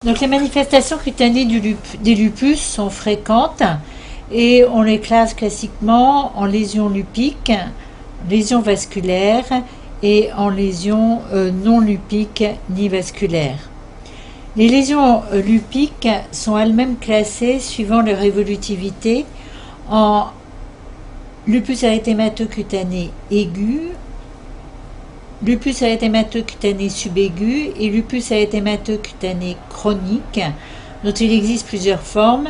Donc les manifestations cutanées des lupus sont fréquentes et on les classe classiquement en lésions lupiques, lésions vasculaires et en lésions non lupiques ni vasculaires. Les lésions lupiques sont elles-mêmes classées suivant leur évolutivité en lupus érythémateux cutané aigu, lupus érythémateux cutané subaigu et lupus érythémateux cutané chronique, dont il existe plusieurs formes.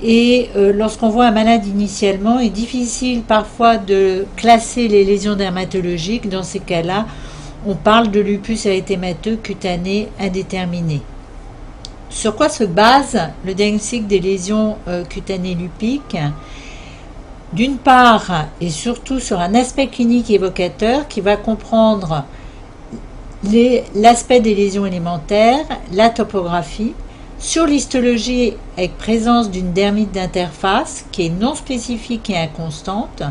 Et lorsqu'on voit un malade initialement, il est difficile parfois de classer les lésions dermatologiques. Dans ces cas-là, on parle de lupus érythémateux cutané indéterminé. Sur quoi se base le diagnostic des lésions cutanées lupiques ? D'une part, et surtout sur un aspect clinique évocateur qui va comprendre l'aspect des lésions élémentaires, la topographie, sur l'histologie avec présence d'une dermite d'interface qui est non spécifique et inconstante,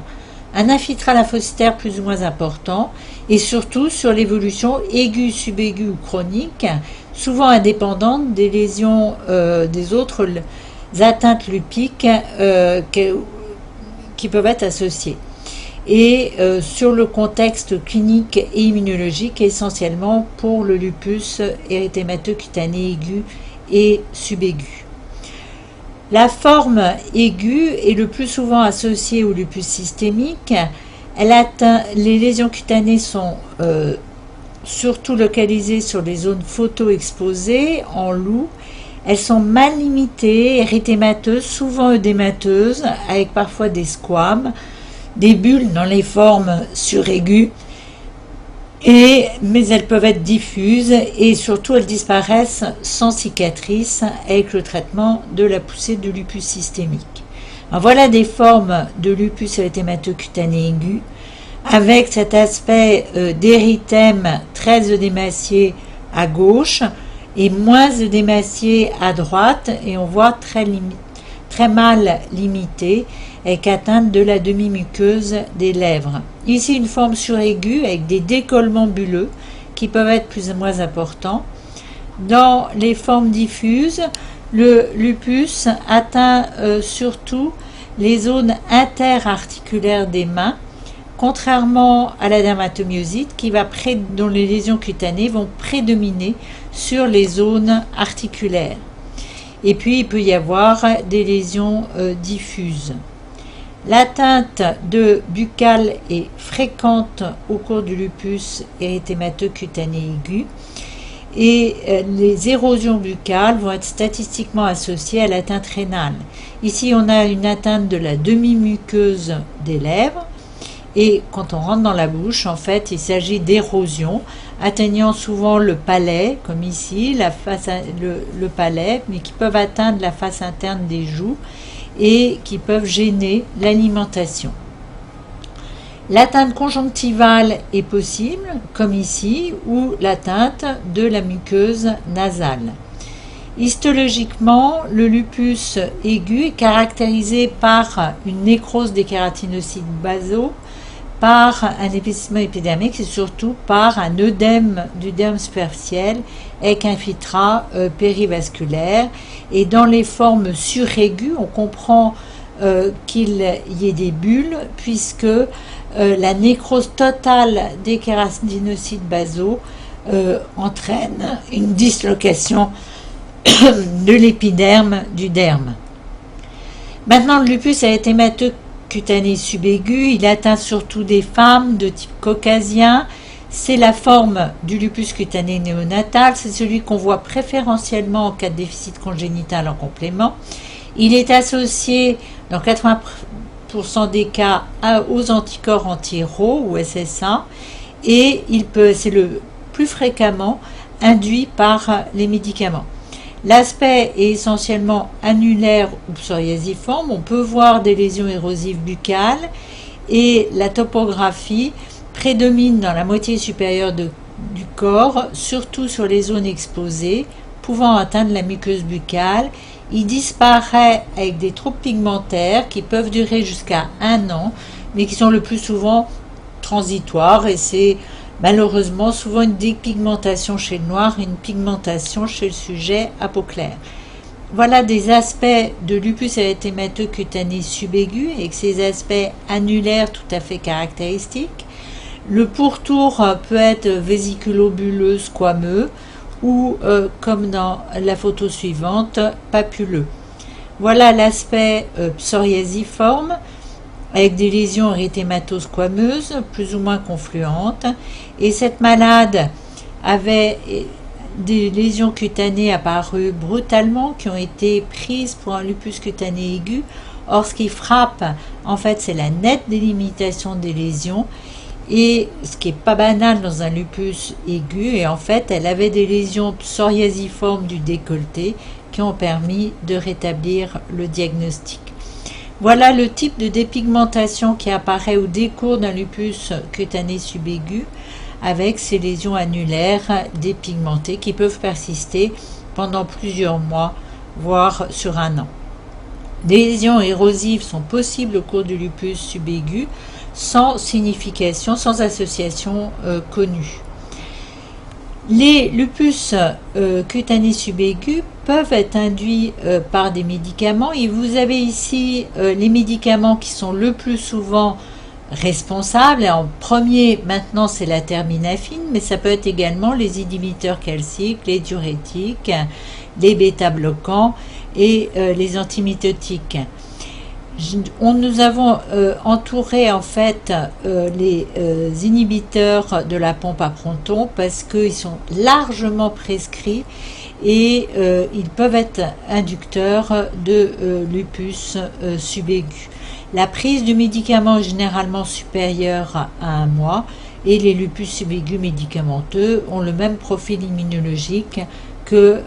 un infiltrat lymphocytaire plus ou moins important, et surtout sur l'évolution aiguë, subaiguë ou chronique, souvent indépendante des lésions des autres atteintes lupiques qui peuvent être associées. Et sur le contexte clinique et immunologique, essentiellement pour le lupus érythémateux cutané aigu et subaigu. La forme aiguë est le plus souvent associée au lupus systémique. Les lésions cutanées sont surtout localisées sur les zones photo-exposées en loup. Elles sont mal limitées, érythémateuses, souvent œdémateuses, avec parfois des squames, des bulles dans les formes suraiguës, mais elles peuvent être diffuses et surtout elles disparaissent sans cicatrice avec le traitement de la poussée de lupus systémique. Alors voilà des formes de lupus érythémateux cutané aigu avec cet aspect d'érythème très œdémacié à gauche et moins œdémacié à droite, et on voit très mal limité avec atteinte de la demi-muqueuse des lèvres. Ici une forme suraiguë avec des décollements bulleux qui peuvent être plus ou moins importants. Dans les formes diffuses, le lupus atteint surtout les zones interarticulaires des mains, contrairement à la dermatomyosite dont les lésions cutanées vont prédominer sur les zones articulaires. Et puis il peut y avoir des lésions diffuses. L'atteinte buccale est fréquente au cours du lupus érythémateux cutané aigu et les érosions buccales vont être statistiquement associées à l'atteinte rénale. Ici on a une atteinte de la demi-muqueuse des lèvres. Et quand on rentre dans la bouche, en fait, il s'agit d'érosion, atteignant souvent le palais, comme ici, le palais, mais qui peuvent atteindre la face interne des joues et qui peuvent gêner l'alimentation. L'atteinte conjonctivale est possible, comme ici, ou l'atteinte de la muqueuse nasale. Histologiquement, le lupus aigu est caractérisé par une nécrose des kératinocytes basaux, par un épaississement épidermique et surtout par un œdème du derme superficiel avec un infiltrat périvasculaire. Et dans les formes suraiguës, on comprend qu'il y ait des bulles puisque la nécrose totale des kératinocytes basaux entraîne une dislocation de l'épiderme du derme. Maintenant, le lupus érythémateux cutané subaigu, il atteint surtout des femmes de type caucasien. C'est la forme du lupus cutané néonatal, c'est celui qu'on voit préférentiellement en cas de déficit congénital en complément. Il est associé dans 80% des cas aux anticorps anti-RO ou SSA et c'est le plus fréquemment induit par les médicaments. L'aspect est essentiellement annulaire ou psoriasiforme. On peut voir des lésions érosives buccales et la topographie prédomine dans la moitié supérieure du corps, surtout sur les zones exposées, pouvant atteindre la muqueuse buccale. Il disparaît avec des troubles pigmentaires qui peuvent durer jusqu'à 1 an, mais qui sont le plus souvent transitoires, et c'est malheureusement souvent une dépigmentation chez le noir, une pigmentation chez le sujet à peau claire. Voilà des aspects de lupus érythémateux cutané subaigu, avec ces aspects annulaires tout à fait caractéristiques. Le pourtour peut être vésiculobuleux, squameux, ou, comme dans la photo suivante, papuleux. Voilà l'aspect psoriasiforme, avec des lésions érythémato-squameuses, plus ou moins confluentes. Et cette malade avait des lésions cutanées apparues brutalement, qui ont été prises pour un lupus cutané aigu. Or, ce qui frappe, en fait, c'est la nette délimitation des lésions, et ce qui n'est pas banal dans un lupus aigu. Et en fait, elle avait des lésions psoriasiformes du décolleté qui ont permis de rétablir le diagnostic. Voilà le type de dépigmentation qui apparaît au décours d'un lupus cutané subaigu, avec ces lésions annulaires dépigmentées qui peuvent persister pendant plusieurs mois, voire sur un an. Des lésions érosives sont possibles au cours du lupus subaigu, sans signification, sans association connue. Les lupus cutanés subaigus peuvent être induits par des médicaments, et vous avez ici les médicaments qui sont le plus souvent responsables. Et en premier, maintenant, c'est la terminafine, mais ça peut être également les inhibiteurs calciques, les diurétiques, les bêta-bloquants et les antimitotiques. Nous avons entouré en fait les inhibiteurs de la pompe à proton parce qu'ils sont largement prescrits, et ils peuvent être inducteurs de lupus subaigu. La prise du médicament est généralement supérieure à 1 mois, et les lupus subaigus médicamenteux ont le même profil immunologique que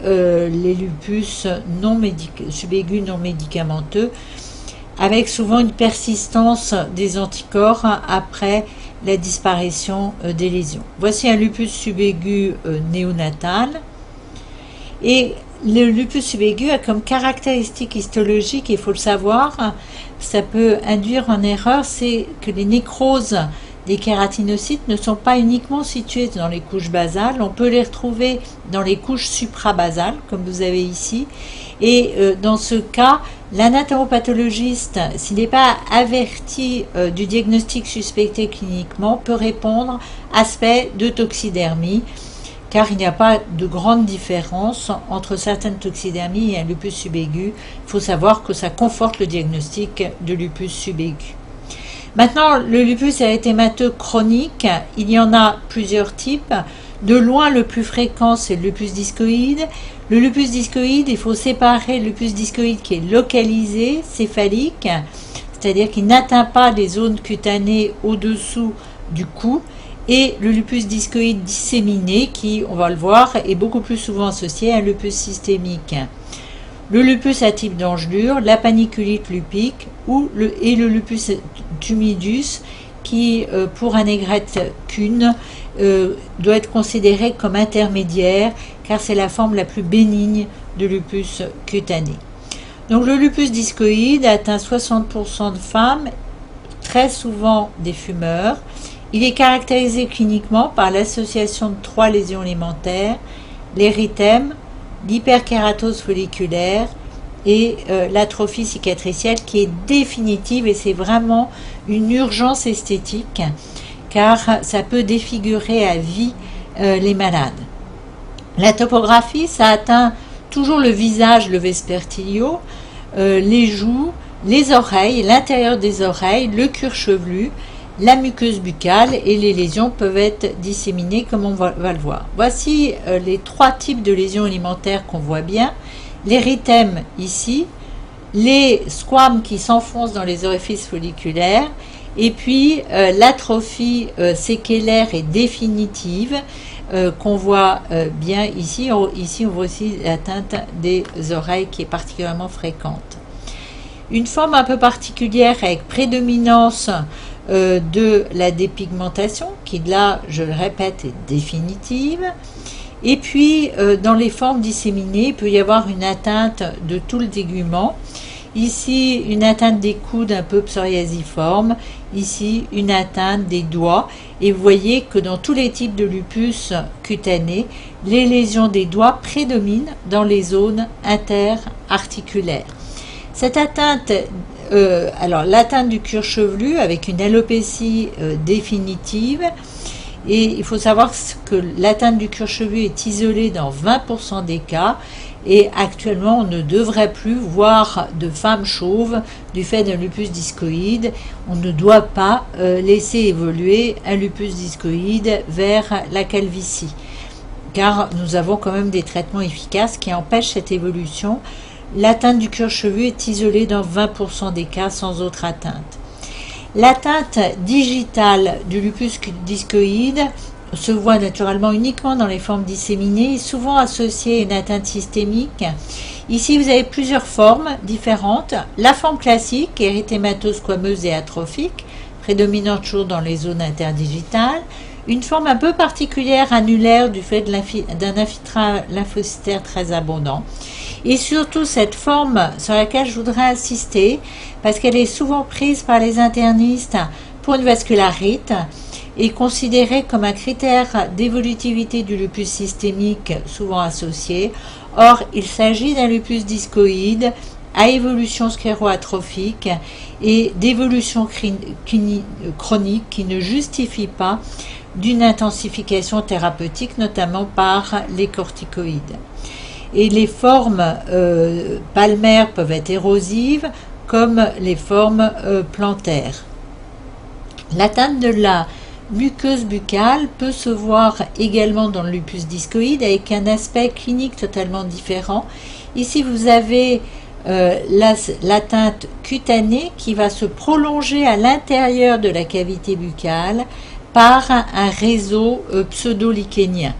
les lupus subaigus non médicamenteux, avec souvent une persistance des anticorps après la disparition des lésions. Voici un lupus subaigu néonatal. Et le lupus subaigu a comme caractéristique histologique, il faut le savoir, ça peut induire en erreur, c'est que les nécroses des kératinocytes ne sont pas uniquement situées dans les couches basales, on peut les retrouver dans les couches suprabasales, comme vous avez ici, et dans ce cas, l'anatomopathologiste, s'il n'est pas averti du diagnostic suspecté cliniquement, peut répondre aspect de toxidermie, car il n'y a pas de grande différence entre certaines toxidermies et un lupus subaigu. Il faut savoir que ça conforte le diagnostic de lupus subaigu. Maintenant, le lupus érythémateux chronique, il y en a plusieurs types. De loin, le plus fréquent, c'est le lupus discoïde. Le lupus discoïde, il faut séparer le lupus discoïde qui est localisé, céphalique, c'est-à-dire qui n'atteint pas les zones cutanées au-dessous du cou, et le lupus discoïde disséminé, qui, on va le voir, est beaucoup plus souvent associé à un lupus systémique. Le lupus à type d'engelure, la paniculite lupique et le lupus tumidus, qui, pour un aigrette Kuhn, doit être considéré comme intermédiaire, car c'est la forme la plus bénigne de lupus cutané. Donc le lupus discoïde atteint 60% de femmes, très souvent des fumeurs. Il est caractérisé cliniquement par l'association de 3 lésions élémentaires, l'érythème, l'hyperkératose folliculaire et l'atrophie cicatricielle, qui est définitive, et c'est vraiment une urgence esthétique, car ça peut défigurer à vie les malades. La topographie, ça atteint toujours le visage, le vespertilio, les joues, les oreilles, l'intérieur des oreilles, le cuir chevelu, la muqueuse buccale, et les lésions peuvent être disséminées comme on va le voir. Voici les 3 types de lésions alimentaires qu'on voit bien. L'érythème ici, les squames qui s'enfoncent dans les orifices folliculaires, et puis l'atrophie séquelaire et définitive qu'on voit bien ici. Ici, on voit aussi l'atteinte des oreilles qui est particulièrement fréquente. Une forme un peu particulière avec prédominance de la dépigmentation, qui là, je le répète, est définitive. Et puis, dans les formes disséminées, il peut y avoir une atteinte de tout le tégument. Ici, une atteinte des coudes un peu psoriasiforme. Ici, une atteinte des doigts. Et vous voyez que dans tous les types de lupus cutané, les lésions des doigts prédominent dans les zones interarticulaires. Cette atteinte, alors l'atteinte du cuir chevelu avec une alopécie définitive. Et il faut savoir que l'atteinte du cuir chevelu est isolée dans 20% des cas. Et actuellement, on ne devrait plus voir de femmes chauves du fait d'un lupus discoïde. On ne doit pas laisser évoluer un lupus discoïde vers la calvitie, car nous avons quand même des traitements efficaces qui empêchent cette évolution. L'atteinte du cuir chevelu est isolée dans 20% des cas sans autre atteinte. L'atteinte digitale du lupus discoïde se voit naturellement uniquement dans les formes disséminées et souvent associée à une atteinte systémique. Ici, vous avez plusieurs formes différentes. La forme classique, érythématose squameuse et atrophique, prédominante toujours dans les zones interdigitales. Une forme un peu particulière annulaire du fait d'un infiltrat lymphocytaire très abondant. Et surtout cette forme sur laquelle je voudrais insister, parce qu'elle est souvent prise par les internistes pour une vascularite, est considérée comme un critère d'évolutivité du lupus systémique souvent associé. Or, il s'agit d'un lupus discoïde à évolution scléroatrophique et d'évolution chronique qui ne justifie pas d'une intensification thérapeutique, notamment par les corticoïdes. Et les formes palmaires peuvent être érosives, comme les formes plantaires. L'atteinte de la muqueuse buccale peut se voir également dans le lupus discoïde avec un aspect clinique totalement différent. Ici, vous avez l'atteinte cutanée qui va se prolonger à l'intérieur de la cavité buccale par un réseau pseudo-lichénien.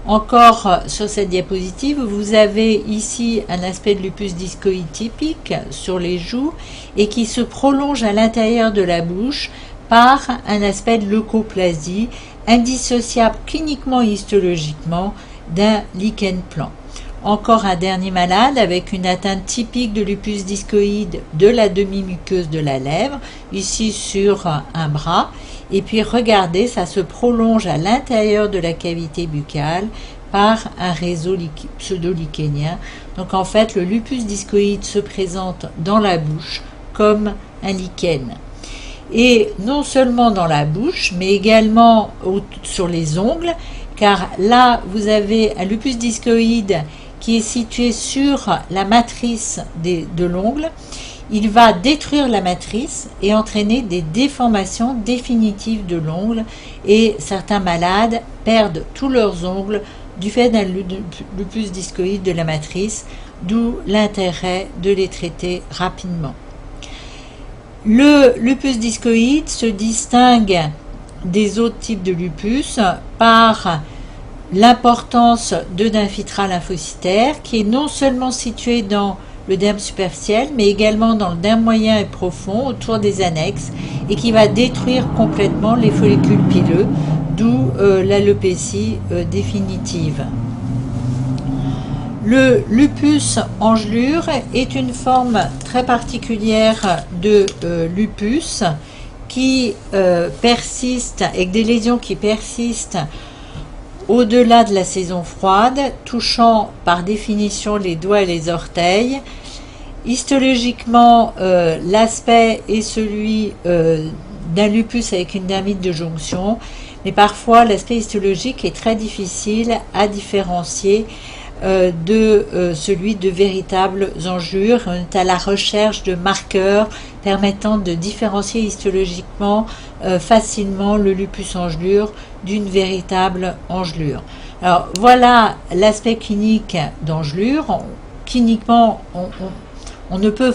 Encore sur cette diapositive, vous avez ici un aspect de lupus discoïde typique sur les joues et qui se prolonge à l'intérieur de la bouche par un aspect de leucoplasie indissociable cliniquement et histologiquement d'un lichen plan. Encore un dernier malade avec une atteinte typique de lupus discoïde de la demi-muqueuse de la lèvre, ici sur un bras. Et puis regardez, ça se prolonge à l'intérieur de la cavité buccale par un réseau pseudo-lichénien. Donc en fait, le lupus discoïde se présente dans la bouche comme un lichen. Et non seulement dans la bouche, mais également sur les ongles, car là, vous avez un lupus discoïde qui est situé sur la matrice de l'ongle. Il va détruire la matrice et entraîner des déformations définitives de l'ongle, et certains malades perdent tous leurs ongles du fait d'un lupus discoïde de la matrice, d'où l'intérêt de les traiter rapidement. Le lupus discoïde se distingue des autres types de lupus par l'importance d'infiltrats lymphocytaires qui est non seulement situé dans le derme superficiel, mais également dans le derme moyen et profond autour des annexes et qui va détruire complètement les follicules pileux, d'où l'alopécie définitive. Le lupus engelure est une forme très particulière de lupus qui persiste, avec des lésions qui persistent au-delà de la saison froide, touchant par définition les doigts et les orteils. Histologiquement, l'aspect est celui d'un lupus avec une dermite de jonction, mais parfois l'aspect histologique est très difficile à différencier de celui de véritables engelures. On est à la recherche de marqueurs permettant de différencier histologiquement facilement le lupus engelure d'une véritable engelure. Alors voilà l'aspect clinique d'engelure. Cliniquement, on ne peut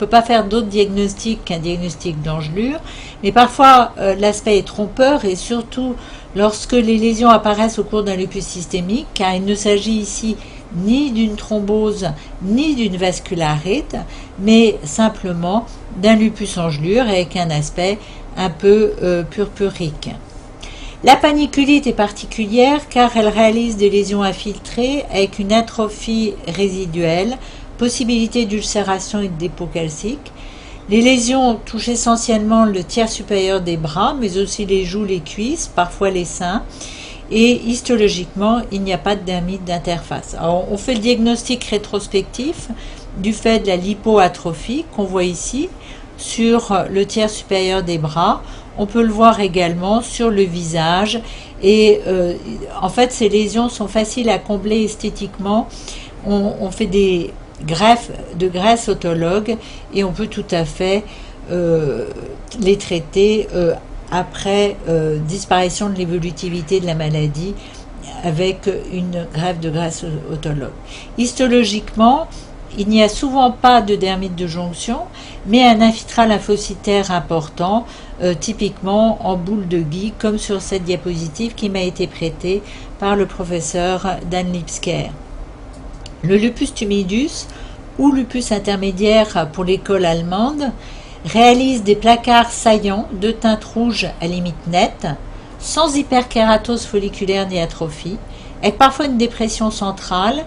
pas faire d'autre diagnostic qu'un diagnostic d'engelure, mais parfois l'aspect est trompeur, et surtout lorsque les lésions apparaissent au cours d'un lupus systémique, car il ne s'agit ici ni d'une thrombose ni d'une vascularite, mais simplement d'un lupus engelure avec un aspect un peu purpurique. La paniculite est particulière car elle réalise des lésions infiltrées avec une atrophie résiduelle possibilité d'ulcération et de dépôt calcique. Les lésions touchent essentiellement le tiers supérieur des bras, mais aussi les joues, les cuisses, parfois les seins. Et histologiquement, il n'y a pas de dermite d'interface. Alors, on fait le diagnostic rétrospectif du fait de la lipoatrophie qu'on voit ici sur le tiers supérieur des bras. On peut le voir également sur le visage. Et en fait, ces lésions sont faciles à combler esthétiquement. On fait des greffes de graisse autologue et on peut tout à fait les traiter après disparition de l'évolutivité de la maladie avec une greffe de graisse autologue. Histologiquement, il n'y a souvent pas de dermite de jonction, mais un infiltrat lymphocytaire important, typiquement en boule de Guy, comme sur cette diapositive qui m'a été prêtée par le professeur Dan Lipsker. Le lupus tumidus, ou lupus intermédiaire pour l'école allemande, réalise des placards saillants de teinte rouge à limite nette, sans hyperkératose folliculaire ni atrophie, avec parfois une dépression centrale.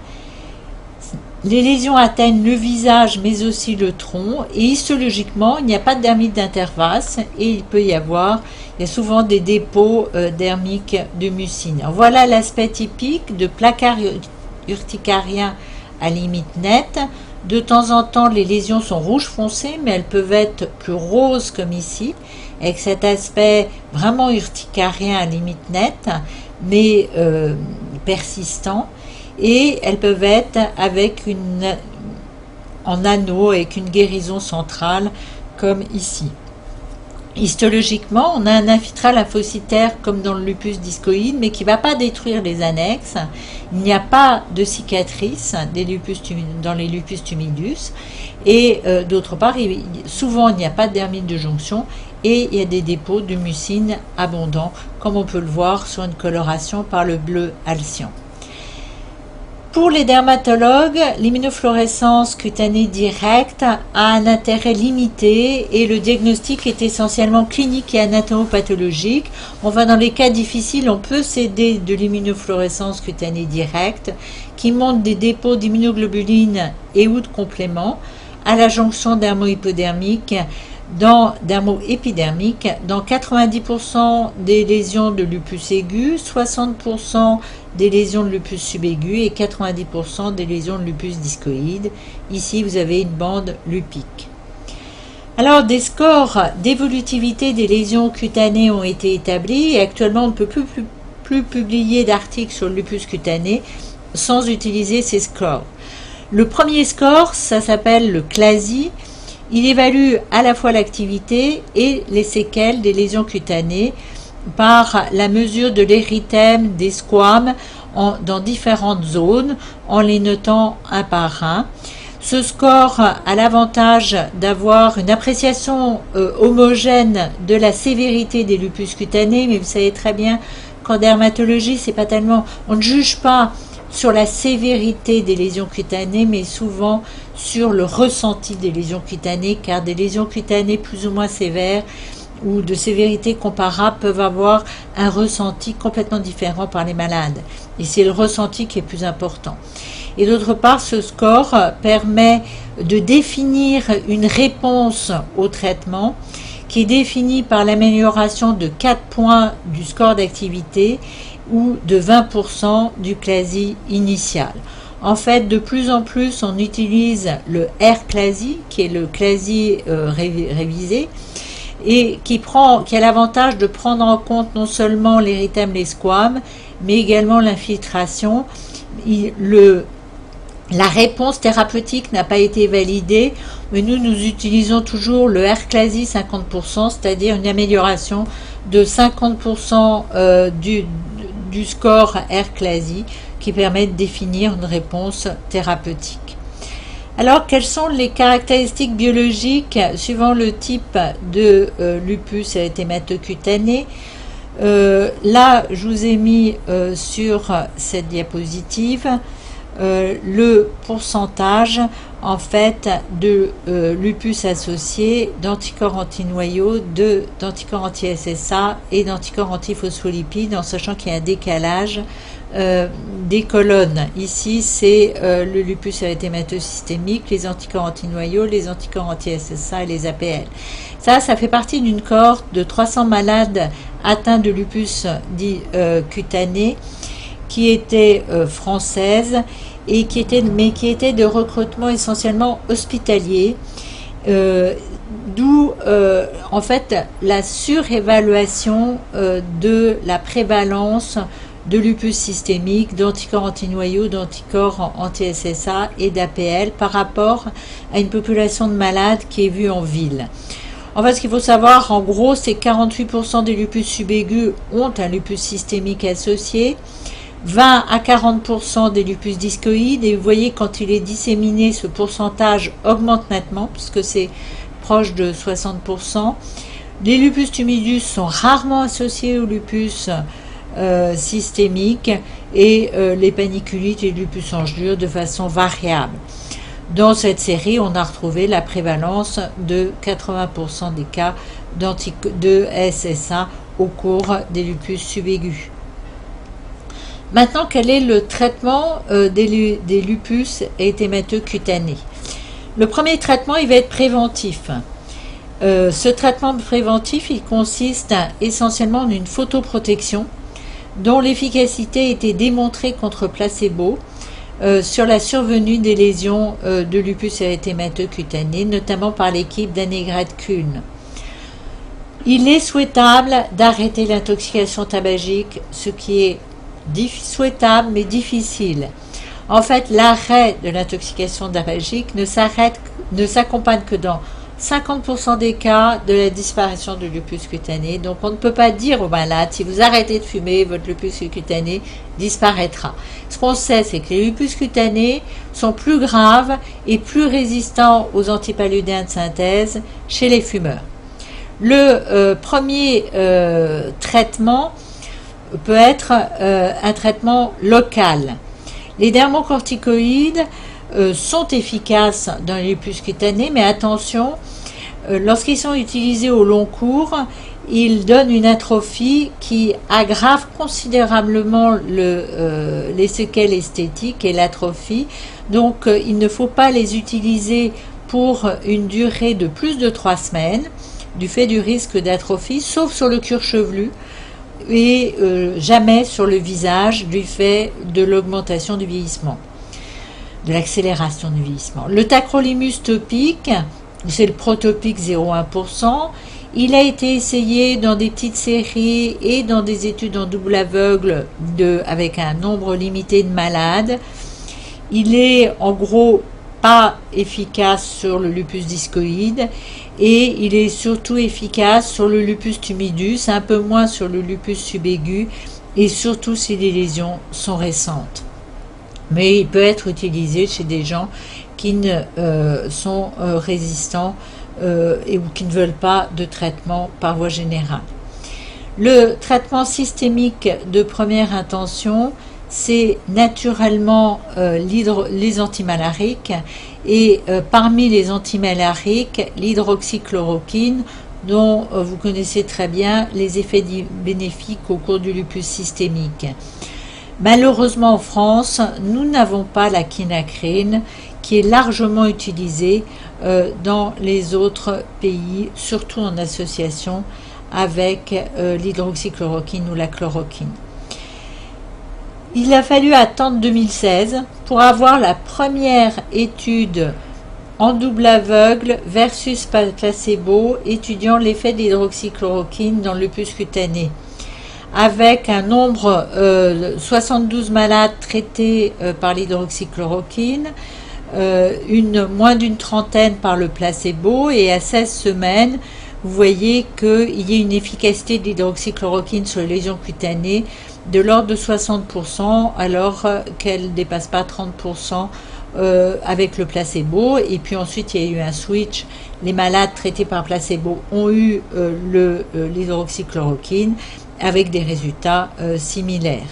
Les lésions atteignent le visage mais aussi le tronc et histologiquement il n'y a pas de dermite d'interface et il y a souvent des dépôts dermiques de mucine. Alors, voilà l'aspect typique de placard urticariens à limite nette. De temps en temps les lésions sont rouge foncé mais elles peuvent être plus roses comme ici avec cet aspect vraiment urticarien à limite nette mais persistant. Et elles peuvent être en anneau avec une guérison centrale comme ici. Histologiquement, on a un infiltrat lymphocytaire comme dans le lupus discoïde, mais qui ne va pas détruire les annexes. Il n'y a pas de cicatrice dans les lupus tumidus. Et d'autre part, souvent il n'y a pas de dermite de jonction et il y a des dépôts de mucine abondants, comme on peut le voir sur une coloration par le bleu alcyan. Pour les dermatologues, l'immunofluorescence cutanée directe a un intérêt limité et le diagnostic est essentiellement clinique et anatomopathologique. Enfin, dans les cas difficiles, on peut s'aider de l'immunofluorescence cutanée directe qui montre des dépôts d'immunoglobulines et ou de compléments à la jonction dermo-épidermique dans 90% des lésions de lupus aigu, 60% des lésions de lupus subaigu et 90% des lésions de lupus discoïde. Ici, vous avez une bande lupique. Alors, des scores d'évolutivité des lésions cutanées ont été établis et actuellement, on ne peut plus publier d'articles sur le lupus cutané sans utiliser ces scores. Le premier score, ça s'appelle le CLASI. Il évalue à la fois l'activité et les séquelles des lésions cutanées par la mesure de l'érythème des squames dans différentes zones en les notant un par un. Ce score a l'avantage d'avoir une appréciation homogène de la sévérité des lupus cutanés, mais vous savez très bien qu'en dermatologie, c'est pas tellement, on ne juge pas sur la sévérité des lésions cutanées, mais souvent sur le ressenti des lésions cutanées, car des lésions cutanées plus ou moins sévères ou de sévérité comparable peuvent avoir un ressenti complètement différent par les malades. Et c'est le ressenti qui est plus important. Et d'autre part, ce score permet de définir une réponse au traitement qui est définie par l'amélioration de 4 points du score d'activité ou de 20% du CLASI initial. En fait, de plus en plus, on utilise le R-CLASI, qui est le CLASI révisé, et qui a l'avantage de prendre en compte non seulement l'érythème, les squames, mais également l'infiltration. La réponse thérapeutique n'a pas été validée, mais nous utilisons toujours le R-CLASI 50%, c'est-à-dire une amélioration de 50% du score R-CLASI qui permet de définir une réponse thérapeutique. Alors, quelles sont les caractéristiques biologiques suivant le type de lupus érythématocutané? Là, je vous ai mis sur cette diapositive le pourcentage en fait de lupus associé, d'anticorps antinoyaux, d'anticorps anti-SSA et d'anticorps antiphospholipides, en sachant qu'il y a un décalage des colonnes. Ici, c'est le lupus érythémateux systémique, les anticorps antinoyaux, les anticorps anti-SSA et les APL. Ça fait partie d'une cohorte de 300 malades atteints de lupus dit cutané, qui était française et qui était de recrutement essentiellement hospitalier, d'où en fait la surévaluation de la prévalence de lupus systémique, d'anticorps antinoyaux, d'anticorps anti-SSA et d'APL par rapport à une population de malades qui est vue en ville. En fait, ce qu'il faut savoir, en gros, c'est 48% des lupus subaigus ont un lupus systémique associé, 20 à 40% des lupus discoïdes, et vous voyez, quand il est disséminé, ce pourcentage augmente nettement, puisque c'est proche de 60%. Les lupus tumidus sont rarement associés au lupus systémique, et les paniculites et le lupus anguleux de façon variable. Dans cette série, on a retrouvé la prévalence de 80% des cas de SSA au cours des lupus subaigus. Maintenant, quel est le traitement des lupus érythémateux cutanés? Le premier traitement, il va être préventif. Ce traitement préventif, il consiste essentiellement en une photoprotection dont l'efficacité a été démontrée contre placebo sur la survenue des lésions de lupus érythémateux cutané, notamment par l'équipe d'Annegret-Kuhn. Il est souhaitable d'arrêter l'intoxication tabagique, ce qui est souhaitable mais difficile. En fait, l'arrêt de l'intoxication tabagique ne s'accompagne que dans 50% des cas de la disparition du lupus cutané. Donc on ne peut pas dire aux malades, si vous arrêtez de fumer, votre lupus cutané disparaîtra. Ce qu'on sait, c'est que les lupus cutanés sont plus graves et plus résistants aux antipaludéens de synthèse chez les fumeurs. Le premier traitement peut être un traitement local. Les dermocorticoïdes sont efficaces dans les lupus cutanés, mais attention, lorsqu'ils sont utilisés au long cours, ils donnent une atrophie qui aggrave considérablement les séquelles esthétiques et l'atrophie. Donc, il ne faut pas les utiliser pour une durée de plus de 3 semaines, du fait du risque d'atrophie, sauf sur le cuir chevelu, et jamais sur le visage, du fait de l'augmentation du vieillissement, de l'accélération du vieillissement. Le tacrolimus topique, c'est le protopique 0,1%. Il a été essayé dans des petites séries et dans des études en double aveugle avec un nombre limité de malades. Il est en gros pas efficace sur le lupus discoïde et il est surtout efficace sur le lupus tumidus, un peu moins sur le lupus subaigu et surtout si les lésions sont récentes. Mais il peut être utilisé chez des gens qui sont résistants ou qui ne veulent pas de traitement par voie générale. Le traitement systémique de première intention, c'est naturellement les antimalariques, et parmi les antimalariques, l'hydroxychloroquine, dont vous connaissez très bien les effets bénéfiques au cours du lupus systémique. Malheureusement en France, nous n'avons pas la quinacrine, qui est largement utilisée dans les autres pays, surtout en association avec l'hydroxychloroquine ou la chloroquine. Il a fallu attendre 2016 pour avoir la première étude en double aveugle versus placebo étudiant l'effet de l'hydroxychloroquine dans le lupus cutané, avec un nombre 72 malades traités par l'hydroxychloroquine, moins d'une trentaine par le placebo, et à 16 semaines, vous voyez qu'il y a une efficacité de l'hydroxychloroquine sur les lésions cutanées de l'ordre de 60%, alors qu'elle ne dépasse pas 30% avec le placebo. Et puis ensuite, il y a eu un switch. Les malades traités par placebo ont eu l'hydroxychloroquine avec des résultats similaires.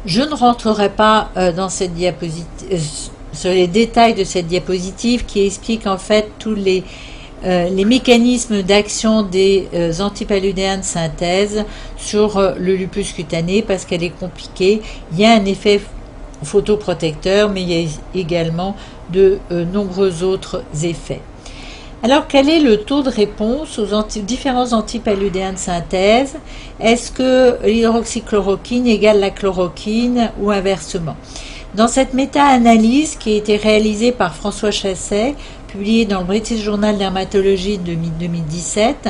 Je ne rentrerai pas dans cette diapositive, sur les détails de cette diapositive qui explique en fait tous les mécanismes d'action des antipaludéens de synthèse sur le lupus cutané parce qu'elle est compliquée. Il y a un effet photoprotecteur, mais il y a également de nombreux autres effets. Alors, quel est le taux de réponse aux différents antipaludéens de synthèse? Est-ce que l'hydroxychloroquine égale la chloroquine ou inversement? Dans cette méta-analyse qui a été réalisée par François Chasset, publiée dans le British Journal Dermatology de 2017,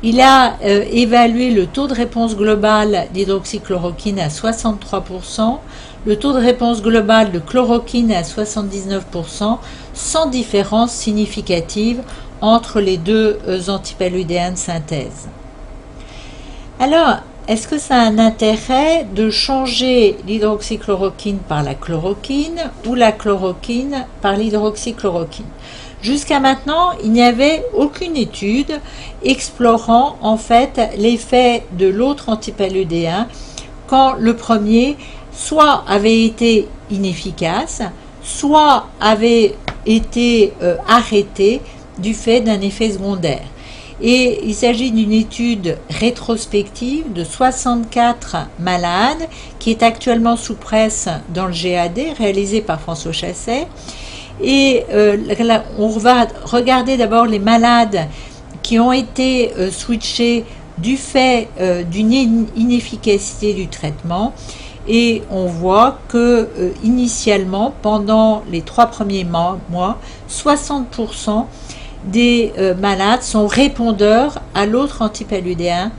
il a évalué le taux de réponse global d'hydroxychloroquine à 63%, le taux de réponse global de chloroquine à 79%, sans différence significative entre les deux antipaludéens de synthèse. Alors, est-ce que ça a un intérêt de changer l'hydroxychloroquine par la chloroquine ou la chloroquine par l'hydroxychloroquine? Jusqu'à maintenant, il n'y avait aucune étude explorant en fait l'effet de l'autre antipaludéen quand le premier soit avait été inefficace, soit avait été arrêté du fait d'un effet secondaire. Et il s'agit d'une étude rétrospective de 64 malades qui est actuellement sous presse dans le GAD, réalisée par François Chasset. Et on va regarder d'abord les malades qui ont été switchés du fait d'une inefficacité du traitement. Et on voit que initialement, pendant les 3 premiers mois, 60% des malades sont répondeurs à l'autre antipaludéen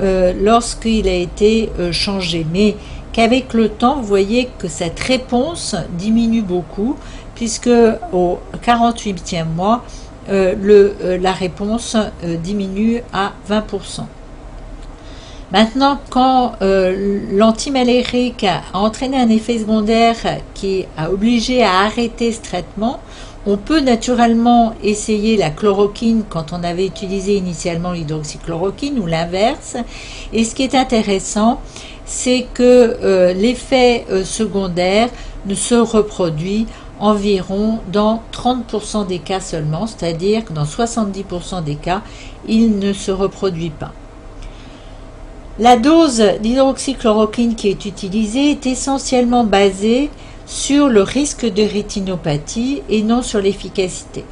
lorsqu'il a été changé. Mais qu'avec le temps, vous voyez que cette réponse diminue beaucoup, puisque au 48e mois, la réponse diminue à 20%. Maintenant, quand l'antimalérique a entraîné un effet secondaire qui a obligé à arrêter ce traitement, on peut naturellement essayer la chloroquine quand on avait utilisé initialement l'hydroxychloroquine ou l'inverse. Et ce qui est intéressant, c'est que l'effet secondaire ne se reproduit environ dans 30% des cas seulement, c'est-à-dire que dans 70% des cas, il ne se reproduit pas. La dose d'hydroxychloroquine qui est utilisée est essentiellement basée sur le risque de rétinopathie et non sur l'efficacité.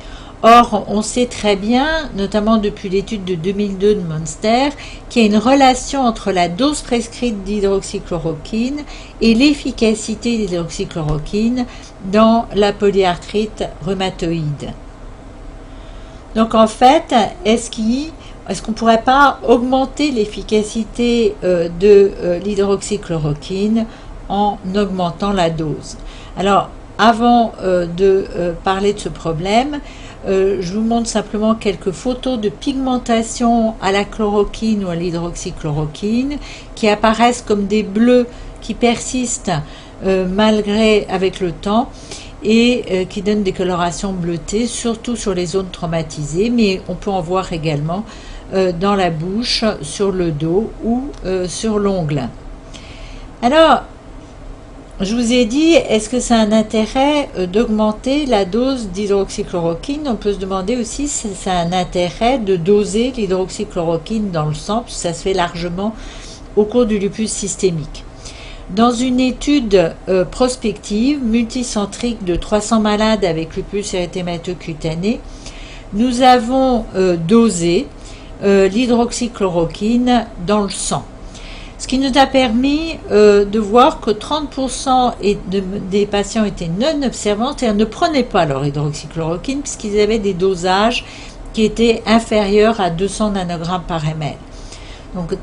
Or, on sait très bien, notamment depuis l'étude de 2002 de Monster, qu'il y a une relation entre la dose prescrite d'hydroxychloroquine et l'efficacité d'hydroxychloroquine dans la polyarthrite rhumatoïde. Donc en fait, est-ce qu'on ne pourrait pas augmenter l'efficacité de l'hydroxychloroquine en augmentant la dose? Alors, avant de parler de ce problème, je vous montre simplement quelques photos de pigmentation à la chloroquine ou à l'hydroxychloroquine qui apparaissent comme des bleus qui persistent avec le temps et qui donnent des colorations bleutées, surtout sur les zones traumatisées, mais on peut en voir également dans la bouche, sur le dos ou sur l'ongle. Alors, je vous ai dit, est-ce que ça a un intérêt d'augmenter la dose d'hydroxychloroquine? On peut se demander aussi si ça a un intérêt de doser l'hydroxychloroquine dans le sang, puisque ça se fait largement au cours du lupus systémique. Dans une étude prospective multicentrique de 300 malades avec lupus érythémateux cutané, nous avons dosé l'hydroxychloroquine dans le sang. Ce qui nous a permis de voir que 30% des patients étaient non observants, c'est-à-dire ne prenaient pas leur hydroxychloroquine puisqu'ils avaient des dosages qui étaient inférieurs à 200 nanogrammes par ml. Donc,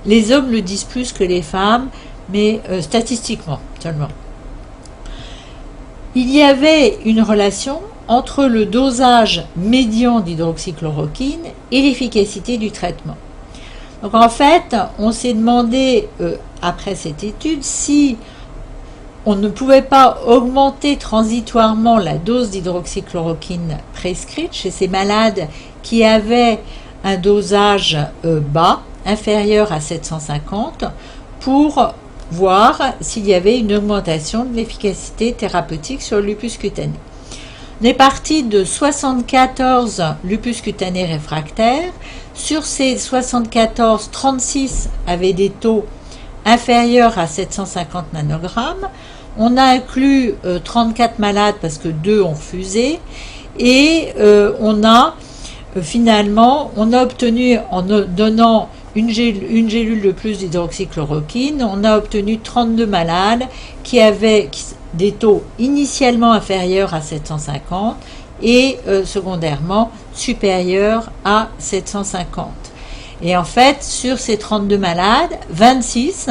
les hommes le disent plus que les femmes, mais statistiquement seulement. Il y avait une relation entre le dosage médian d'hydroxychloroquine et l'efficacité du traitement. Donc en fait, on s'est demandé, après cette étude, si on ne pouvait pas augmenter transitoirement la dose d'hydroxychloroquine prescrite chez ces malades qui avaient un dosage bas, inférieur à 750, pour voir s'il y avait une augmentation de l'efficacité thérapeutique sur le lupus cutané. On est parti de 74 lupus cutanés réfractaires. Sur ces 74, 36 avaient des taux inférieurs à 750 nanogrammes. On a inclus 34 malades parce que 2 ont refusé. Et finalement, on a obtenu, en donnant une gélule de plus d'hydroxychloroquine, on a obtenu 32 malades qui avaient des taux initialement inférieurs à 750 et secondairement supérieurs à 750. Et en fait, sur ces 32 malades, 26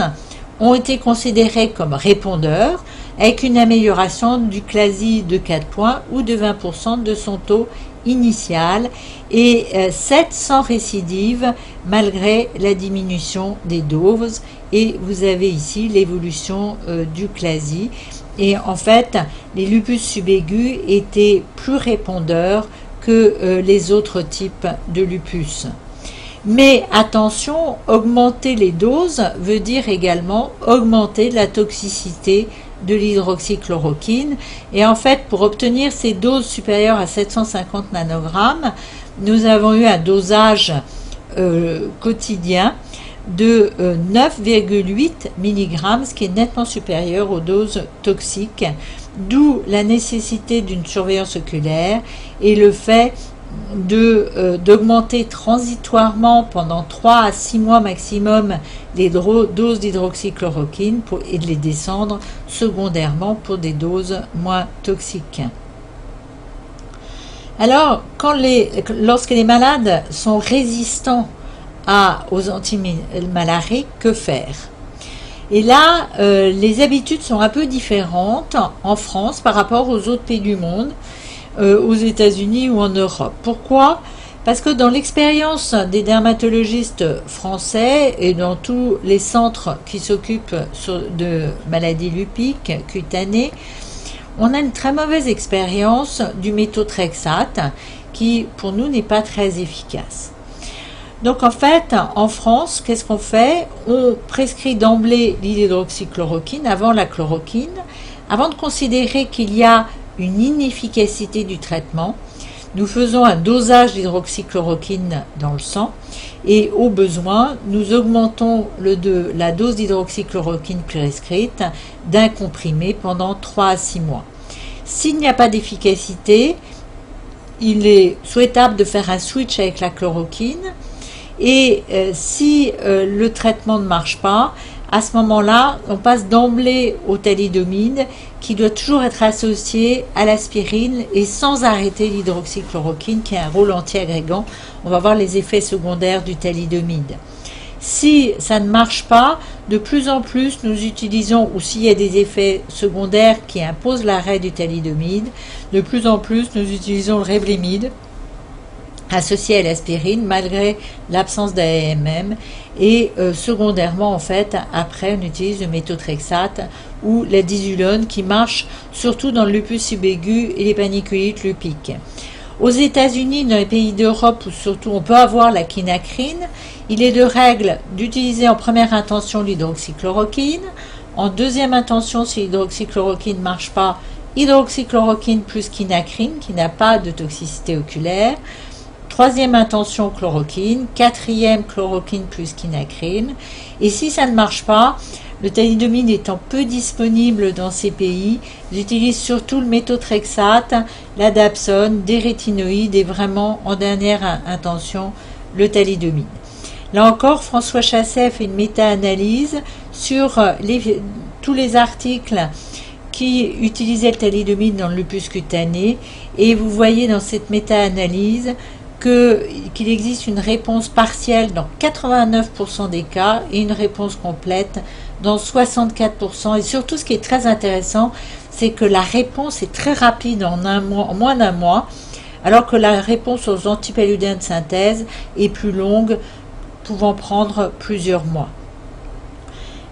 ont été considérés comme répondeurs avec une amélioration du CLASI de 4 points ou de 20% de son taux initial et 7 sans récidive malgré la diminution des doses. Et vous avez ici l'évolution du CLASI. Et en fait, les lupus subaigus étaient plus répondeurs que les autres types de lupus. Mais attention, augmenter les doses veut dire également augmenter la toxicité de l'hydroxychloroquine. Et en fait, pour obtenir ces doses supérieures à 750 nanogrammes, nous avons eu un dosage quotidien de 9,8 mg, ce qui est nettement supérieur aux doses toxiques, d'où la nécessité d'une surveillance oculaire et le fait d'augmenter transitoirement pendant 3 à 6 mois maximum les doses d'hydroxychloroquine et de les descendre secondairement pour des doses moins toxiques. Alors, lorsque les malades sont résistants aux antimalariques, que faire? Et là, les habitudes sont un peu différentes en France par rapport aux autres pays du monde, aux États-Unis ou en Europe. Pourquoi? Parce que dans l'expérience des dermatologistes français et dans tous les centres qui s'occupent de maladies lupiques cutanées, on a une très mauvaise expérience du méthotrexate qui, pour nous, n'est pas très efficace. Donc en fait, en France, qu'est-ce qu'on fait? On prescrit d'emblée l'hydroxychloroquine avant la chloroquine, avant de considérer qu'il y a une inefficacité du traitement. Nous faisons un dosage d'hydroxychloroquine dans le sang et au besoin, nous augmentons la dose d'hydroxychloroquine prescrite d'un comprimé pendant 3 à 6 mois. S'il n'y a pas d'efficacité, il est souhaitable de faire un switch avec la chloroquine et si le traitement ne marche pas, à ce moment-là, on passe d'emblée au thalidomide qui doit toujours être associé à l'aspirine et sans arrêter l'hydroxychloroquine qui a un rôle anti-agrégant. On va voir les effets secondaires du thalidomide. Si ça ne marche pas, de plus en plus nous utilisons, ou s'il y a des effets secondaires qui imposent l'arrêt du thalidomide, de plus en plus nous utilisons le Revlimid associé à l'aspirine malgré l'absence d'AMM et secondairement en fait après on utilise le méthotrexate ou la dizulone qui marche surtout dans le lupus subaigu et les paniculites lupiques. Aux États-Unis, dans les pays d'Europe où surtout on peut avoir la quinacrine, il est de règle d'utiliser en première intention l'hydroxychloroquine, en deuxième intention si l'hydroxychloroquine ne marche pas, hydroxychloroquine plus quinacrine qui n'a pas de toxicité oculaire. Troisième intention, chloroquine. Quatrième, chloroquine plus quinacrine. Et si ça ne marche pas, le thalidomide étant peu disponible dans ces pays, j'utilise surtout le méthotrexate, la dapsone, des rétinoïdes et vraiment en dernière intention le thalidomide. Là encore, François Chasset fait une méta-analyse sur tous les articles qui utilisaient le thalidomide dans le lupus cutané et vous voyez dans cette méta-analyse qu'il existe une réponse partielle dans 89% des cas et une réponse complète dans 64%. Et surtout, ce qui est très intéressant, c'est que la réponse est très rapide en moins d'un mois, alors que la réponse aux antipaludins de synthèse est plus longue, pouvant prendre plusieurs mois.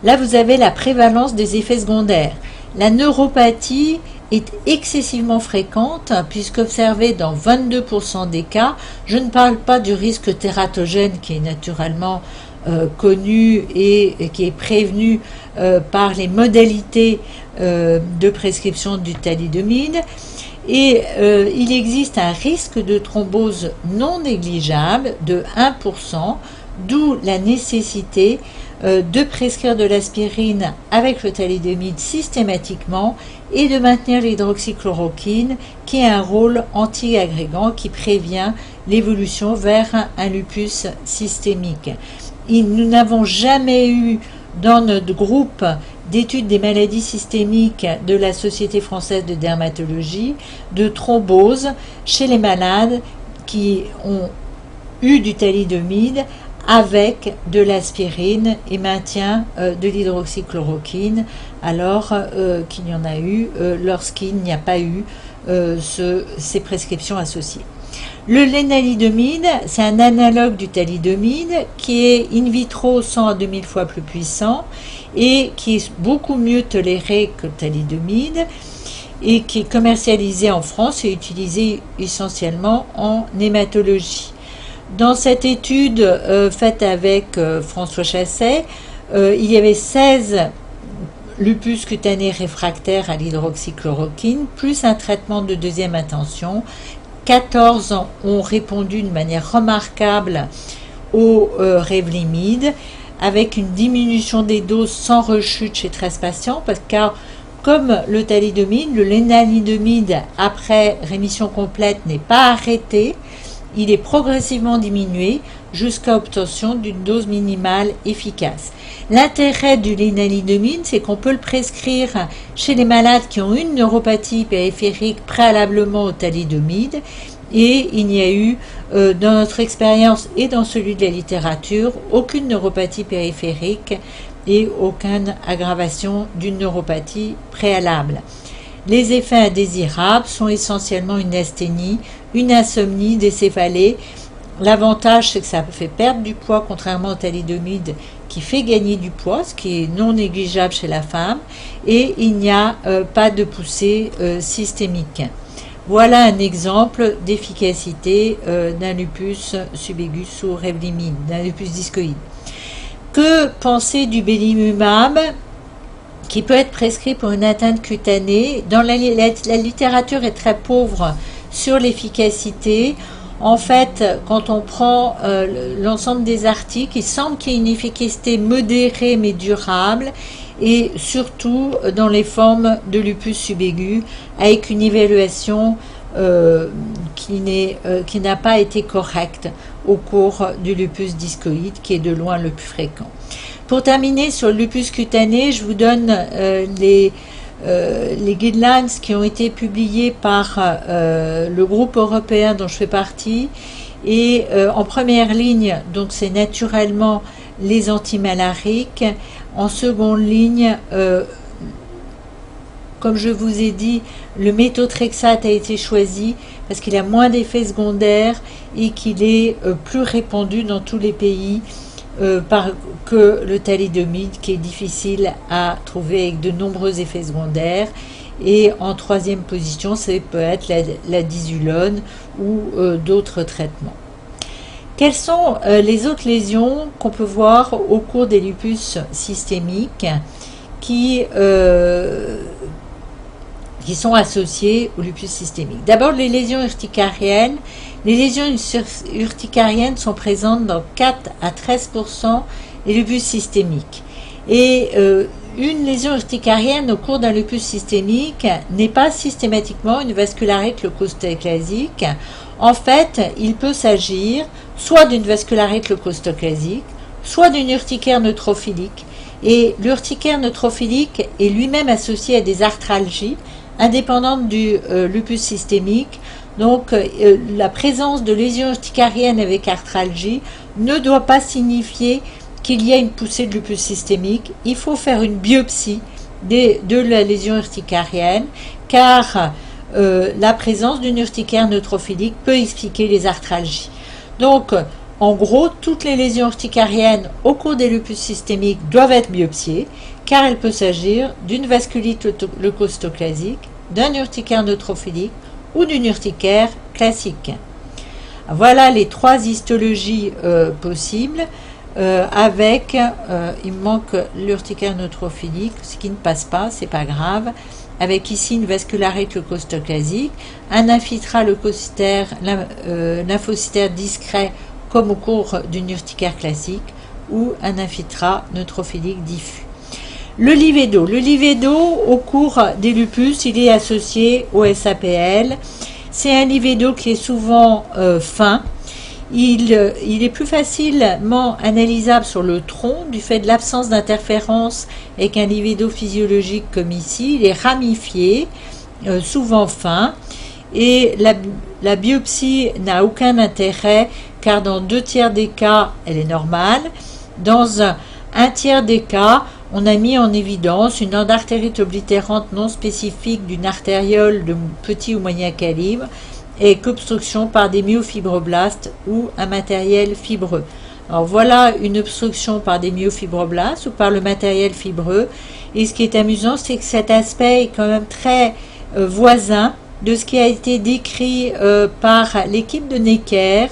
Là, vous avez la prévalence des effets secondaires. La neuropathie est excessivement fréquente puisqu'observée dans 22% des cas. Je ne parle pas du risque tératogène qui est naturellement connu et qui est prévenu par les modalités de prescription du thalidomide. Et il existe un risque de thrombose non négligeable de 1%, d'où la nécessité de prescrire de l'aspirine avec le thalidomide systématiquement et de maintenir l'hydroxychloroquine qui a un rôle anti-agrégant qui prévient l'évolution vers un lupus systémique. Nous n'avons jamais eu dans notre groupe d'études des maladies systémiques de la Société française de dermatologie de thrombose chez les malades qui ont eu du thalidomide avec de l'aspirine et maintien de l'hydroxychloroquine, alors qu'il y en a eu lorsqu'il n'y a pas eu ces prescriptions associées. Le lénalidomide, c'est un analogue du thalidomide qui est in vitro 100 à 2000 fois plus puissant et qui est beaucoup mieux toléré que le thalidomide et qui est commercialisé en France et utilisé essentiellement en hématologie. Dans cette étude faite avec François Chasset, il y avait 16 lupus cutanés réfractaires à l'hydroxychloroquine, plus un traitement de deuxième intention. 14 ont répondu de manière remarquable au Revlimid, avec une diminution des doses sans rechute chez 13 patients, parce que comme le thalidomide, le lénalidomide après rémission complète n'est pas arrêté, il est progressivement diminué jusqu'à obtention d'une dose minimale efficace. L'intérêt du lénalidomide, c'est qu'on peut le prescrire chez les malades qui ont une neuropathie périphérique préalablement au thalidomide, et il n'y a eu, dans notre expérience et dans celui de la littérature, aucune neuropathie périphérique et aucune aggravation d'une neuropathie préalable. Les effets indésirables sont essentiellement une asthénie, une insomnie, des céphalées. L'avantage, c'est que ça fait perdre du poids, contrairement au thalidomide qui fait gagner du poids, ce qui est non négligeable chez la femme, et il n'y a pas de poussée systémique. Voilà un exemple d'efficacité d'un lupus subaigus sous Revlimid, d'un lupus discoïde. Que penser du belimumab qui peut être prescrit pour une atteinte cutanée? Dans la littérature est très pauvre sur l'efficacité. En fait, quand on prend l'ensemble des articles, il semble qu'il y ait une efficacité modérée mais durable, et surtout dans les formes de lupus subaigu, avec une évaluation qui n'a pas été correcte au cours du lupus discoïde, qui est de loin le plus fréquent. Pour terminer sur le lupus cutané, je vous donne les guidelines qui ont été publiés par le groupe européen dont je fais partie, et en première ligne, donc c'est naturellement les antimalariques. En seconde ligne, comme je vous ai dit, le méthotrexate a été choisi parce qu'il a moins d'effets secondaires et qu'il est plus répandu dans tous les pays que le thalidomide, qui est difficile à trouver avec de nombreux effets secondaires. Et en troisième position, ça peut être la disulone ou d'autres traitements. Quelles sont les autres lésions qu'on peut voir au cours des lupus systémiques qui sont associées au lupus systémique? D'abord, les lésions urticariennes. Les lésions urticariennes sont présentes dans 4 à 13% des lupus systémiques. Et une lésion urticarienne au cours d'un lupus systémique n'est pas systématiquement une vascularite leucostoclasique. En fait, il peut s'agir soit d'une vascularite leucostoclasique, soit d'une urticaire neutrophilique. Et l'urticaire neutrophilique est lui-même associé à des arthralgies indépendantes du lupus systémique. Donc, la présence de lésions urticariennes avec arthralgie ne doit pas signifier qu'il y a une poussée de lupus systémique. Il faut faire une biopsie de la lésion urticarienne, car la présence d'une urticaire neutrophilique peut expliquer les arthralgies. Donc, en gros, toutes les lésions urticariennes au cours des lupus systémiques doivent être biopsiées, car il peut s'agir d'une vasculite leucostoclasique, d'un urticaire neutrophilique ou d'une urticaire classique. Voilà les 3 histologies possibles. il me manque l'urticaire neutrophilique, ce qui ne passe pas, c'est pas grave, avec ici une vascularite leucocytoclasique, un infiltrat leucocytaire, lymphocytaire discret comme au cours d'une urticaire classique, ou un infiltrat neutrophilique diffus. Le livédo, au cours des lupus, il est associé au SAPL. C'est un livédo qui est souvent fin. Il est plus facilement analysable sur le tronc du fait de l'absence d'interférence avec un livédo physiologique comme ici. Il est ramifié, souvent fin, et la biopsie n'a aucun intérêt car dans 2/3 des cas, elle est normale. Dans un tiers des cas, on a mis en évidence une endartérite oblitérante non spécifique d'une artériole de petit ou moyen calibre et qu'obstruction par des myofibroblastes ou un matériel fibreux. Alors voilà une obstruction par des myofibroblastes ou par le matériel fibreux. Et ce qui est amusant, c'est que cet aspect est quand même très voisin de ce qui a été décrit par l'équipe de Necker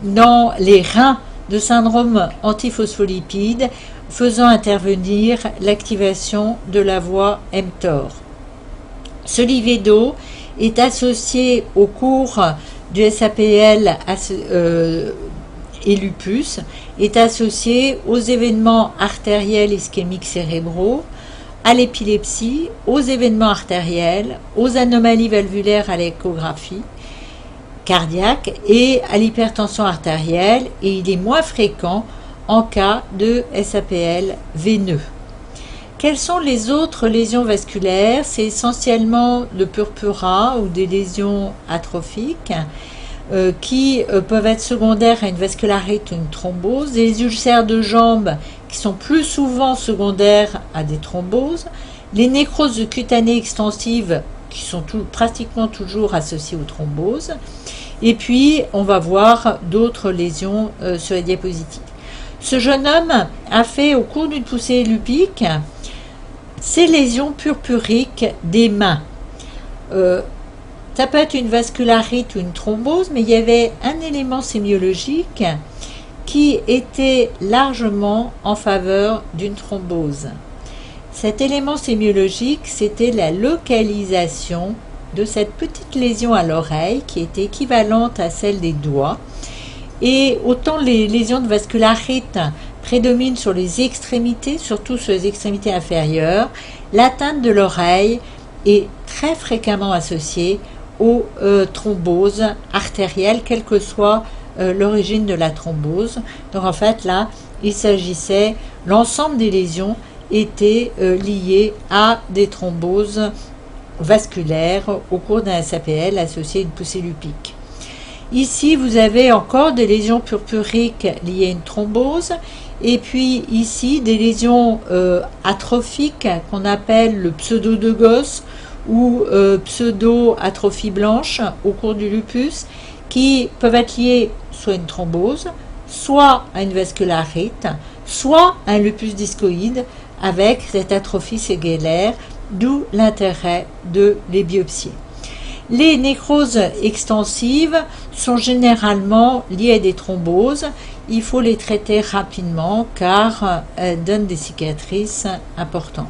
dans les reins de syndrome antiphospholipide faisant intervenir l'activation de la voie mTOR. Ce livédo est associé au cours du SAPL et lupus, est associé aux événements artériels ischémiques cérébraux, à l'épilepsie, aux événements artériels, aux anomalies valvulaires à l'échographie cardiaque et à l'hypertension artérielle, et il est moins fréquent en cas de SAPL veineux. Quelles sont les autres lésions vasculaires? C'est essentiellement le purpura ou des lésions atrophiques qui peuvent être secondaires à une vascularite ou une thrombose, des ulcères de jambes qui sont plus souvent secondaires à des thromboses, les nécroses cutanées extensives qui sont pratiquement toujours associées aux thromboses, et puis on va voir d'autres lésions sur les diapositives. Ce jeune homme a fait au cours d'une poussée lupique ces lésions purpuriques des mains. Ça peut être une vascularite ou une thrombose, mais il y avait un élément sémiologique qui était largement en faveur d'une thrombose. Cet élément sémiologique, c'était la localisation de cette petite lésion à l'oreille qui était équivalente à celle des doigts. Et autant les lésions de vascularite prédominent sur les extrémités, surtout sur les extrémités inférieures, l'atteinte de l'oreille est très fréquemment associée aux thromboses artérielles, quelle que soit l'origine de la thrombose. Donc en fait là, il s'agissait, l'ensemble des lésions étaient liées à des thromboses vasculaires au cours d'un SAPL associé à une poussée lupique. Ici, vous avez encore des lésions purpuriques liées à une thrombose, et puis ici, des lésions atrophiques qu'on appelle le pseudo de Gosse ou pseudo-atrophie blanche au cours du lupus, qui peuvent être liées soit à une thrombose, soit à une vascularite, soit à un lupus discoïde avec cette atrophie ségellaire, d'où l'intérêt de les biopsier. Les nécroses extensives sont généralement liées à des thromboses. Il faut les traiter rapidement car elles donnent des cicatrices importantes.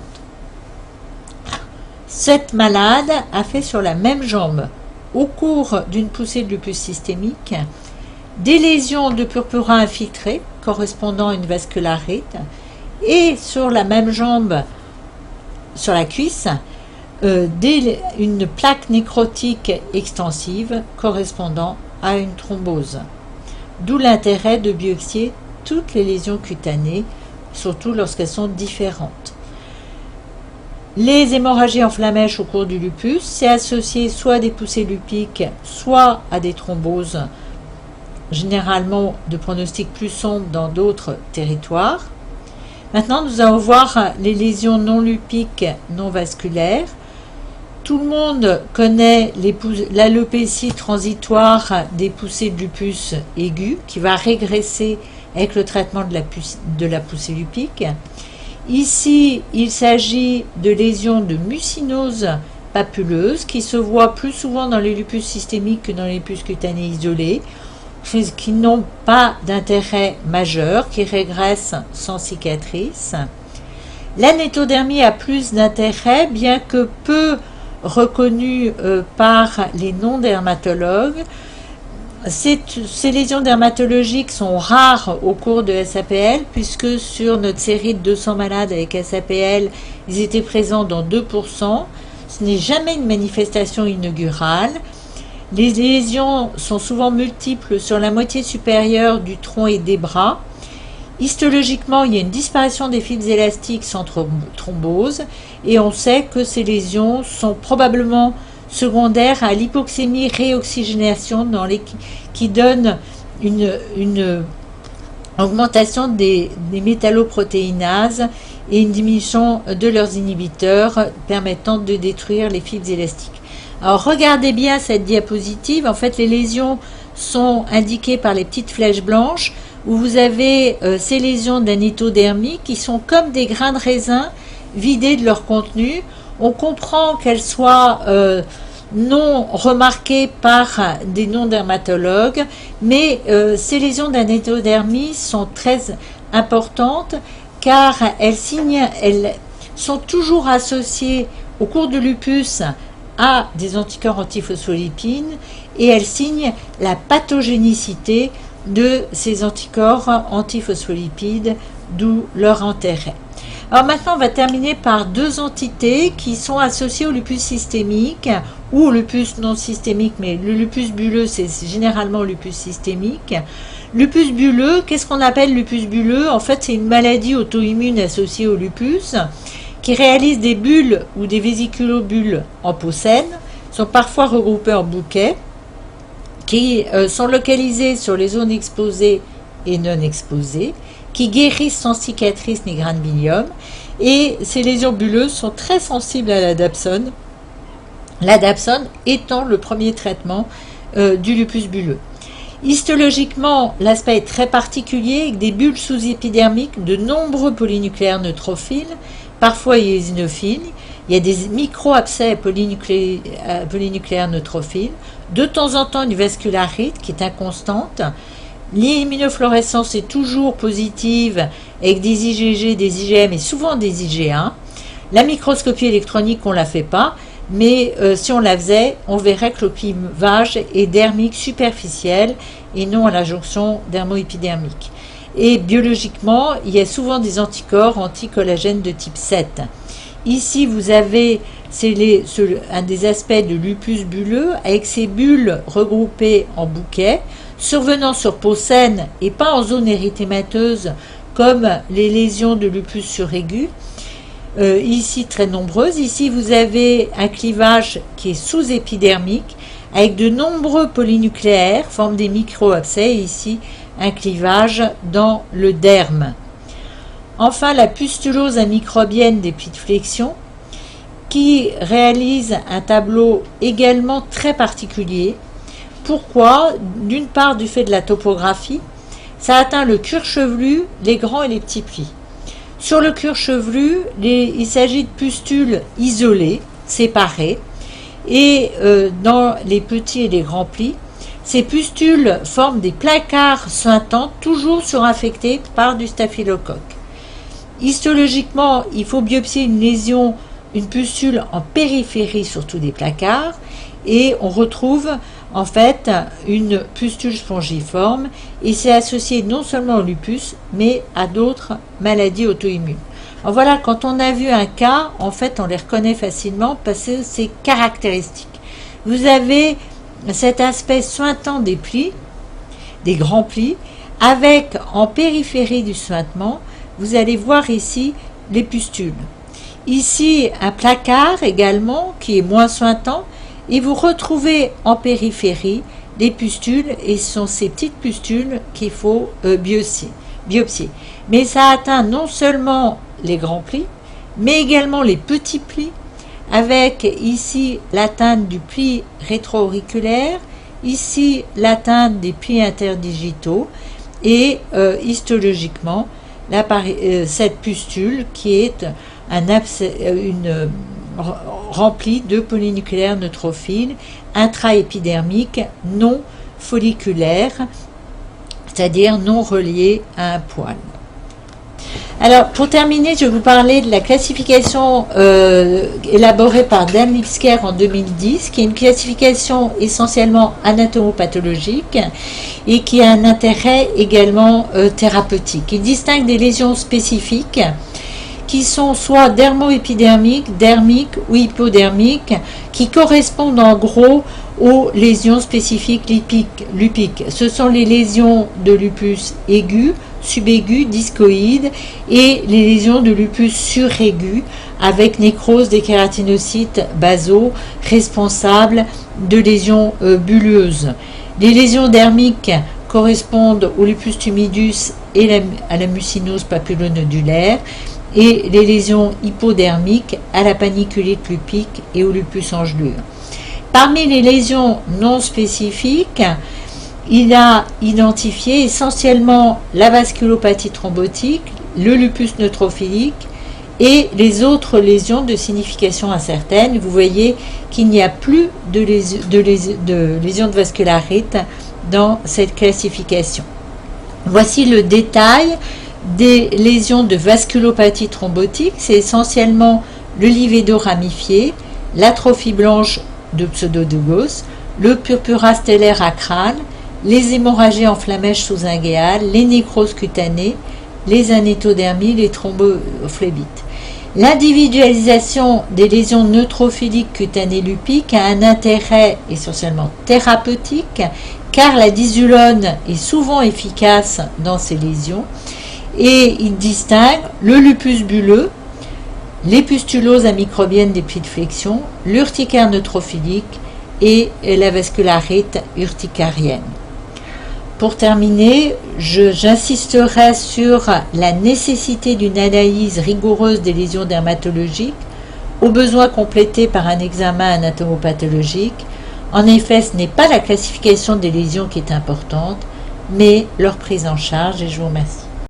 Cette malade a fait sur la même jambe, au cours d'une poussée de lupus systémique, des lésions de purpura infiltrées correspondant à une vascularite et sur la même jambe, sur la cuisse, une plaque nécrotique extensive correspondant à une thrombose. D'où l'intérêt de biopsier toutes les lésions cutanées, surtout lorsqu'elles sont différentes. Les hémorragies en flamèche au cours du lupus, c'est associé soit à des poussées lupiques, soit à des thromboses, généralement de pronostic plus sombre dans d'autres territoires. Maintenant, nous allons voir les lésions non lupiques, non vasculaires. Tout le monde connaît l'alopécie transitoire des poussées de lupus aigus, qui va régresser avec le traitement de la poussée lupique. Ici, il s'agit de lésions de mucinose papuleuse qui se voient plus souvent dans les lupus systémiques que dans les lupus cutanés isolés. qui n'ont pas d'intérêt majeur, qui régressent sans cicatrice. L'anétodermie a plus d'intérêt, bien que peu reconnue par les non-dermatologues. Ces lésions dermatologiques sont rares au cours de SAPL, puisque sur notre série de 200 malades avec SAPL, ils étaient présents dans 2%. Ce n'est jamais une manifestation inaugurale. Les lésions sont souvent multiples sur la moitié supérieure du tronc et des bras. Histologiquement, il y a une disparition des fils élastiques sans thrombose, et on sait que ces lésions sont probablement secondaires à l'hypoxémie-réoxygénation qui donne une augmentation des métalloprotéinases et une diminution de leurs inhibiteurs permettant de détruire les fils élastiques. Alors regardez bien cette diapositive, en fait les lésions sont indiquées par les petites flèches blanches où vous avez ces lésions d'anétodermie qui sont comme des grains de raisin vidés de leur contenu. On comprend qu'elles soient non remarquées par des non-dermatologues, mais ces lésions d'anétodermie sont très importantes car elles sont toujours associées au cours de lupus à des anticorps antiphospholipides et elles signent la pathogénicité de ces anticorps antiphospholipides, d'où leur intérêt. Alors maintenant, on va terminer par deux entités qui sont associées au lupus systémique ou au lupus non systémique, mais le lupus bulleux, c'est généralement le lupus systémique. Lupus bulleux, qu'est-ce qu'on appelle lupus bulleux? En fait, c'est une maladie auto-immune associée au lupus qui réalise des bulles ou des vésiculobules en peau saine, sont parfois regroupées en bouquets, qui sont localisées sur les zones exposées et non exposées, qui guérissent sans cicatrice ni grain de bilium, et ces lésions bulleuses sont très sensibles à la dapsone, la dapsone étant le premier traitement du lupus bulleux. Histologiquement, l'aspect est très particulier avec des bulles sous-épidermiques, de nombreux polynucléaires neutrophiles, parfois eosinophiles. Il y a des micro-abcès polynucléaires neutrophiles. De temps en temps, une vascularite qui est inconstante. L'immunofluorescence est toujours positive avec des IgG, des IgM et souvent des IgA. La microscopie électronique, on ne la fait pas, mais si on la faisait, on verrait que le clivage est dermique superficiel et non à la jonction dermo-épidermique. Et biologiquement, il y a souvent des anticorps anticollagènes de type 7. Ici, vous avez un des aspects de lupus bulleux avec ces bulles regroupées en bouquets, survenant sur peau saine et pas en zone érythémateuse comme les lésions de lupus suraigu. Ici, très nombreuses. Ici, vous avez un clivage qui est sous-épidermique avec de nombreux polynucléaires, forment des micro-abcès, et ici, un clivage dans le derme. Enfin, la pustulose amicrobienne des plis de flexion qui réalise un tableau également très particulier. Pourquoi? D'une part, du fait de la topographie, ça atteint le cuir chevelu, les grands et les petits plis. Sur le cuir chevelu, il s'agit de pustules isolées, séparées, et dans les petits et les grands plis, ces pustules forment des placards suintants, toujours surinfectés par du staphylocoque. Histologiquement, il faut biopsier une lésion, une pustule en périphérie, surtout des placards, et on retrouve en fait une pustule spongiforme, et c'est associé non seulement au lupus, mais à d'autres maladies auto-immunes. Alors voilà, quand on a vu un cas, en fait, on les reconnaît facilement parce que c'est caractéristique. Vous avez cet aspect suintant des plis, des grands plis, avec en périphérie du suintement, vous allez voir ici les pustules. Ici, un placard également qui est moins suintant, et vous retrouvez en périphérie les pustules, et ce sont ces petites pustules qu'il faut biopsier. Mais ça atteint non seulement les grands plis, mais également les petits plis, avec ici l'atteinte du pli rétro-auriculaire, ici l'atteinte des plis interdigitaux, et histologiquement, cette pustule qui est remplie de polynucléaires neutrophiles intraépidermiques non folliculaires c'est-à-dire non reliées à un poil. Alors, pour terminer, je vais vous parler de la classification élaborée par Dan Lipsker en 2010, qui est une classification essentiellement anatomopathologique et qui a un intérêt également thérapeutique. Il distingue des lésions spécifiques qui sont soit dermo-épidermiques, dermiques ou hypodermiques, qui correspondent en gros aux lésions spécifiques lupiques. Ce sont les lésions de lupus aigu, subaigu, discoïde et les lésions de lupus suraigu avec nécrose des kératinocytes basaux responsables de lésions bulleuses. Les lésions dermiques correspondent au lupus tumidus et à la mucinose papulonodulaire et les lésions hypodermiques à la paniculite lupique et au lupus engelure. Parmi les lésions non spécifiques, il a identifié essentiellement la vasculopathie thrombotique, le lupus neutrophilique et les autres lésions de signification incertaine. Vous voyez qu'il n'y a plus de lésions de vascularite dans cette classification. Voici le détail des lésions de vasculopathie thrombotique. C'est essentiellement le livédo ramifié, l'atrophie blanche de Pseudodugos, le purpura stellaire à crâne, les hémorragies en flammèche sous-inguéale, les nécroses cutanées, les anétodermies, les thrombophlébite. L'individualisation des lésions neutrophiliques cutanées lupiques a un intérêt essentiellement thérapeutique car la disulone est souvent efficace dans ces lésions et il distingue le lupus bulleux, les pustuloses amicrobiennes des plis de flexion, l'urticaire neutrophilique et la vascularite urticarienne. Pour terminer, j'insisterai sur la nécessité d'une analyse rigoureuse des lésions dermatologiques, au besoin complétée par un examen anatomopathologique. En effet, ce n'est pas la classification des lésions qui est importante, mais leur prise en charge, et je vous remercie.